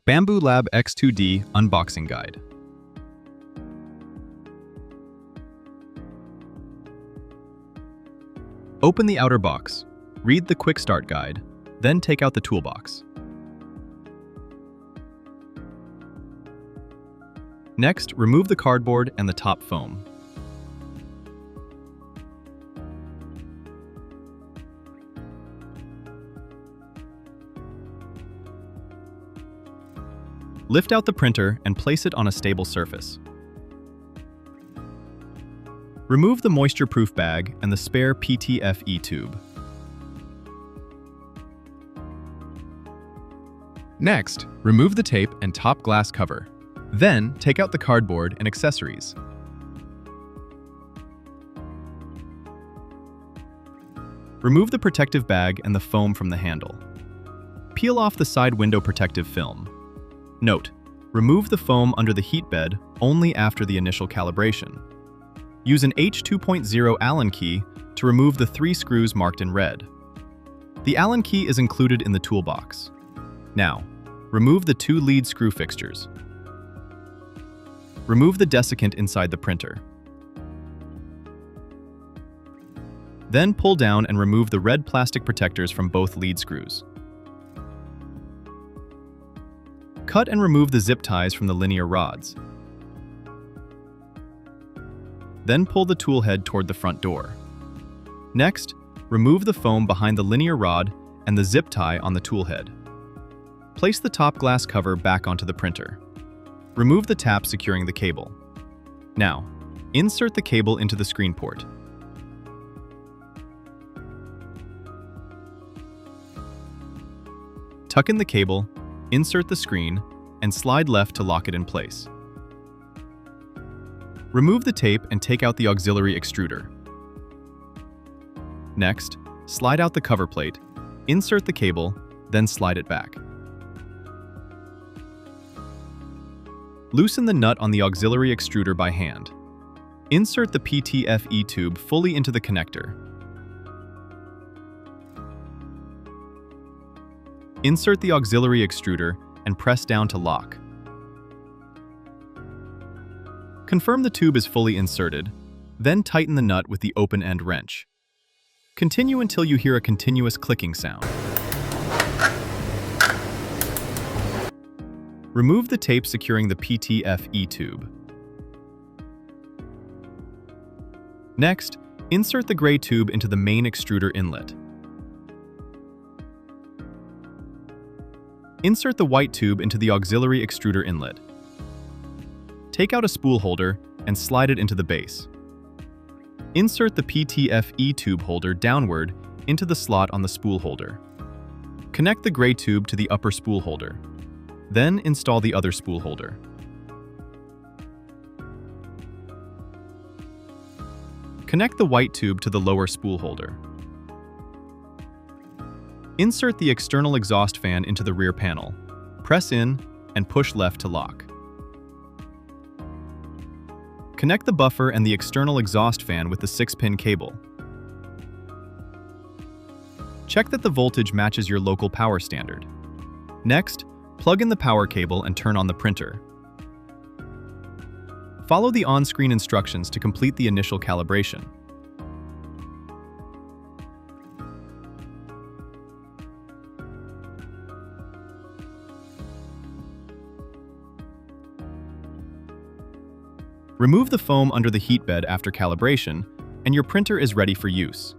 Bambu Lab X2D Unboxing Guide. Open the outer box, read the Quick Start Guide, then take out the toolbox. Next, remove the cardboard and the top foam. Lift out the printer and place it on a stable surface. Remove the moisture-proof bag and the spare PTFE tube. Next, remove the tape and top glass cover. Then, take out the cardboard and accessories. Remove the protective bag and the foam from the handle. Peel off the side window protective film. Note: remove the foam under the heat bed only after the initial calibration. Use an H2.0 Allen key to remove the 3 screws marked in red. The Allen key is included in the toolbox. Now, remove the 2 lead screw fixtures. Remove the desiccant inside the printer. Then pull down and remove the red plastic protectors from both lead screws. Cut and remove the zip ties from the linear rods. Then pull the tool head toward the front door. Next, remove the foam behind the linear rod and the zip tie on the tool head. Place the top glass cover back onto the printer. Remove the tab securing the cable. Now, insert the cable into the screen port. Tuck in the cable, insert the screen, and slide left to lock it in place. Remove the tape and take out the auxiliary extruder. Next, slide out the cover plate, insert the cable, then slide it back. Loosen the nut on the auxiliary extruder by hand. Insert the PTFE tube fully into the connector. Insert the auxiliary extruder and press down to lock. Confirm the tube is fully inserted, then tighten the nut with the open-end wrench. Continue until you hear a continuous clicking sound. Remove the tape securing the PTFE tube. Next, insert the gray tube into the main extruder inlet. Insert the white tube into the auxiliary extruder inlet. Take out a spool holder and slide it into the base. Insert the PTFE tube holder downward into the slot on the spool holder. Connect the gray tube to the upper spool holder. Then install the other spool holder. Connect the white tube to the lower spool holder. Insert the external exhaust fan into the rear panel. Press in and push left to lock. Connect the buffer and the external exhaust fan with the 6-pin cable. Check that the voltage matches your local power standard. Next, plug in the power cable and turn on the printer. Follow the on-screen instructions to complete the initial calibration. Remove the foam under the heat bed after calibration, and your printer is ready for use.